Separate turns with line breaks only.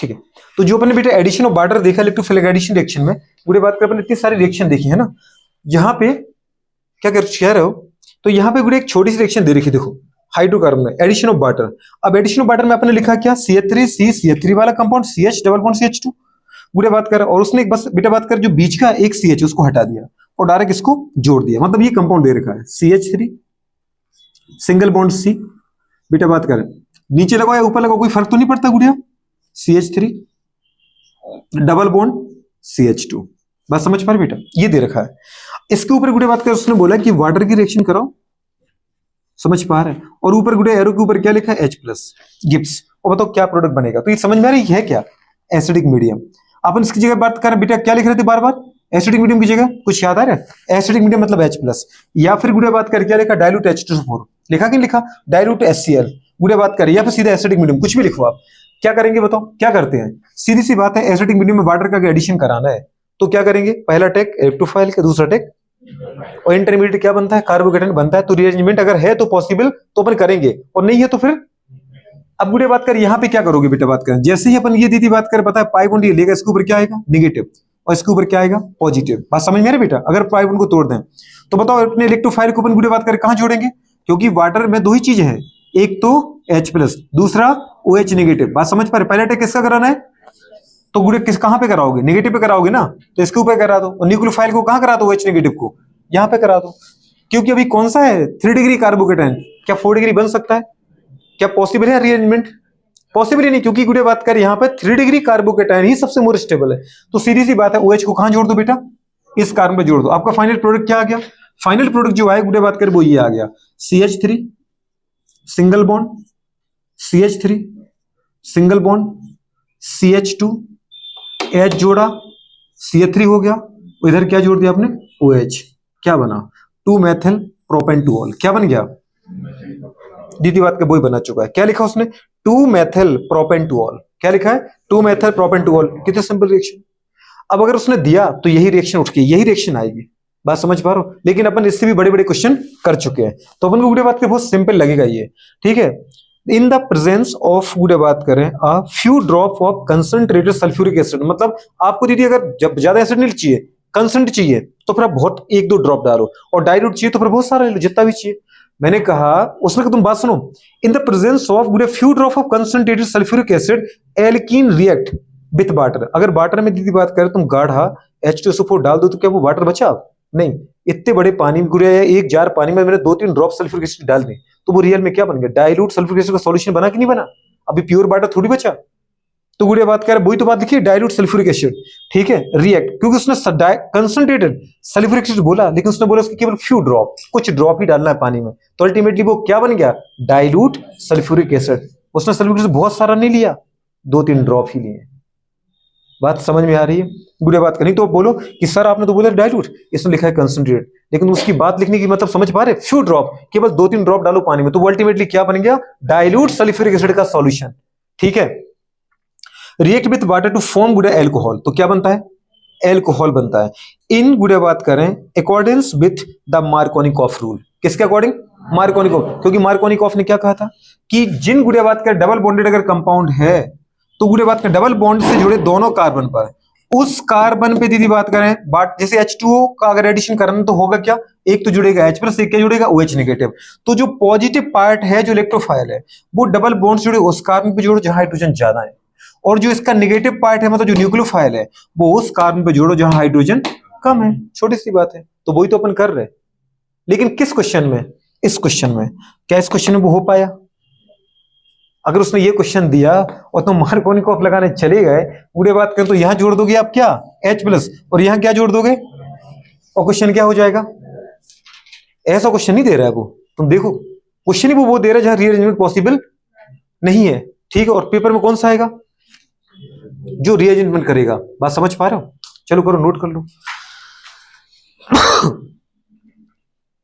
ठीक है, तो जो अपने बेटा एडिशन ऑफ वाटर देखा इलेक्ट्रोफिलिक एडिशन रिएक्शन में, पूरे बात कर अपने इतनी सारी रिएक्शन देखी है ना, यहाँ पे क्या कह रहे हो, तो यहाँ पे एक छोटी सी रिएक्शन दे रखी, देखो हाइड्रोकार्बन में एडिशन ऑफ वाटर। अब एडिशन ऑफ वाटर में आपने लिखा क्या, CH3 वाला compound CH double bond CH2 बुरे बात कर, और उसने एक बस बेटा बात कर जो बीच का एक CH उसको हटा दिया और डायरेक्ट इसको जोड़ दिया, मतलब ये कंपाउंड दे रखा है CH3 सिंगल बॉन्ड C, बेटा बात कर नीचे लगाओ या ऊपर लगाओ कोई फर्क तो नहीं पड़ता गुड़िया, CH3 डबल बॉन्ड CH2, बात समझ पा रहे बेटा, ये दे रखा है। इसके ऊपर गुड़िया बात कर उसने बोला कि वाटर की रिएक्शन कराओ, समझ पा रहे हैं, और ऊपर गुड़िया एरो के ऊपर क्या लिखा है H प्लस गिब्स, और बताओ क्या प्रोडक्ट बनेगा, तो ये समझ में आ रही है क्या, एसिडिक मीडियम। अपन इसकी जगह बात करें बेटा क्या लिख रहे थे बार बार, एसिडिक मीडियम की जगह कुछ याद आ रहा है, एसिडिक मीडियम मतलब H प्लस, या फिर गुड़िया बात कर क्या लिखा डाइल्यूट H2SO4 लिखा कि लिखा, डाइल्यूट HCl गुड़िया बात करें, या फिर सीधा एसिडिक मीडियम, कुछ भी लिखो आप, क्या करेंगे बताओ क्या करते हैं, सीधी सी बात है एसिडिक मीडियम में वाटर का एडिशन कराना है तो क्या करेंगे, पहला टेक इलेक्ट्रोफाइल का, दूसरा टेक और इंटरमीडिएट क्या बनता है कार्बोकेटायन बनता है, तो रिअरेंजमेंट अगर है तो पॉसिबल तो अपन करेंगे और नहीं है तो फिर। अब गुड़े बात कर यहाँ पे क्या करोगे बेटा बात करें, जैसे ही अपन ये दीदी बात कर पता है पाई बॉन्ड ये लेगा, इसके ऊपर क्या आएगा नेगेटिव और इसके ऊपर क्या आएगा पॉजिटिव, बात समझ में आ रही बेटा। अगर पाई बॉन्ड को तोड़ दें तो बताओ अपने इलेक्ट्रोफाइल को अपन गुड़े बात कर कहां जोड़ेंगे, क्योंकि वाटर में दो ही चीजें हैं, एक तो H प्लस दूसरा OH नेगेटिव, बात समझ पा रहे, पहला टेक किसका कराना है, तो गुड़े किस कहां पे कराओगे नेगेटिव पे कराओगे ना, तो इसके ऊपर करा दो, और न्यूक्लियोफाइल को कहां करा दो OH नेगेटिव को यहां पे करा दो, क्योंकि अभी कौन सा है 3 डिग्री कार्बोकेटायन, क्या 4 डिग्री बन सकता है, क्या पॉसिबल है रीअरेंजमेंट, पॉसिबल ही नहीं, क्योंकि गुड़े बात कर यहाँ पे 3 डिग्री कार्बोकेटायन ही सबसे मोर स्टेबल है, तो सीधी सी बात है OH को कहां जोड़ दो बेटा, इस कार्बन पे जोड़ दो, आपका फाइनल प्रोडक्ट क्या आ गया, फाइनल प्रोडक्ट जो है गुड़े बात कर वो ये आ गया CH3 single bond CH3 single bond CH2 H जोड़ा CH3 हो गया, इधर क्या जोड़ दिया आपने OH, क्या बना 2 मेथिल प्रोपेंटुऑल, क्या बन गया दीदी बात का वही बना चुका है, क्या लिखा उसने 2 मेथिल प्रोपेंटुऑल, क्या लिखा है 2 मेथिल प्रोपेंटुऑल, कितने सिंपल रिएक्शन। अब अगर उसने दिया तो यही रिएक्शन उठ के यही रिएक्शन आएगी, बात समझ पा रहे हो, लेकिन अपन इससे भी बड़े बड़े क्वेश्चन कर चुके हैं, तो अपन को गुड़े बात के बहुत सिंपल लगेगा ये, ठीक है। इन द प्रेजेंस ऑफ गुड़े बात करें a few drop of concentrated sulphuric acid, मतलब आपको दीदी अगर जब ज्यादा एसिड नहीं चाहिए कंसंट चाहिए तो फिर आप बहुत 1-2 ड्रॉप डालो, और डाइल्यूट चाहिए तो फिर बहुत सारा ले लो जितना भी चाहिए। मैंने कहा उसमें तुम बात सुनो, इन द प्रेजेंस ऑफ गुड़े few drop of concentrated sulphuric acid alkene react with water, अगर वाटर में दीदी बात करें तुम गाढ़ा H2SO4 डाल दो तो क्या वो वाटर बचा, नहीं, इतने बड़े पानी में गुड़े एक जार पानी में मैंने 2-3 ड्रॉप सल्फ्यूरिक एसिड डाल दी तो वो रियल में क्या बन गया डाइल्यूट सल्फ्यूरिक एसिड का सॉल्यूशन बना कि नहीं बना, अभी प्योर वाटर थोड़ी बचा, तो गुड़िया बात कर वही तो बात लिखी डाइल्यूट सल्फ्यूरिक एसिड, ठीक है रिएक्ट, क्योंकि उसने कंसंट्रेटेड सल्फ्यूरिक एसिड बोला लेकिन उसने बोला उसके केवल फ्यू ड्रॉप, कुछ ड्रॉप ही डालना है पानी में, तो अल्टीमेटली वो क्या बन गया डाइल्यूट सल्फ्यूरिक एसिड, उसने सल्फ्यूरिक एसिड बहुत सारा नहीं लिया 2-3 ड्रॉप ही लिए, बात समझ में आ रही है गुड़िया बात करनी, तो बोलो कि सर आपने तो बोला डाइल्यूट, इसमें लिखा है कंसंट्रेट, लेकिन उसकी बात लिखने की मतलब समझ पा रहे, फ्यू ड्रॉप केवल 2-3 ड्रॉप डालो पानी में तो वो अल्टीमेटली क्या बन गया डाइल्यूट सल्फ्यूरिक एसिड का सॉल्यूशन, ठीक है। React with water to form गुड़े एल्कोहल, तो क्या बनता है एल्कोहल बनता है, इन गुड़े बात करें according with the Markovnikov rule, किसके अकॉर्डिंग मार्कोनिकॉफ, क्योंकि मार्कोनिकॉफ ने क्या कहा था कि जिन गुड़े बात कर डबल बॉन्डेड अगर कंपाउंड है तो गुड़े बात कर डबल बॉन्ड से जुड़े दोनों कार्बन पर, उस कार्बन पे दीदी बात करें बात जैसे H2O का अगर एडिशन करना तो होगा क्या, एक तो जुड़ेगा H प्लस, एक क्या जुड़ेगा OH नेगेटिव, तो जो पॉजिटिव पार्ट है जो इलेक्ट्रोफाइल है वो डबल बॉन्ड से जुड़े उस कार्बन पे जोड़ो जहां हाइड्रोजन ज्यादा है, और जो इसका नेगेटिव पार्ट है मतलब जो न्यूक्लियोफाइल है वो उस कार्बन पे जोड़ो जहां हाइड्रोजन कम है, छोटी सी बात है, तो वही तो अपन कर रहे हैं, लेकिन किस क्वेश्चन में, इस क्वेश्चन में, क्या इस क्वेश्चन में वो हो पाया, अगर उसने ये क्वेश्चन दिया और तुम मार्कोनिकॉफ लगाने चले गए पूरे बात करें तो यहां जोड़ दोगे आप क्या H प्लस और यहां क्या जोड़ दोगे, और क्वेश्चन क्या हो जाएगा, ऐसा क्वेश्चन नहीं दे रहा है वो, तुम देखो क्वेश्चन ही वो दे रहा है जहां रीअरेंजमेंट पॉसिबल नहीं है, ठीक है, और पेपर में कौन सा आएगा जो रीअरेंजमेंट करेगा, बात समझ पा रहे हो, चलो करो नोट कर लो।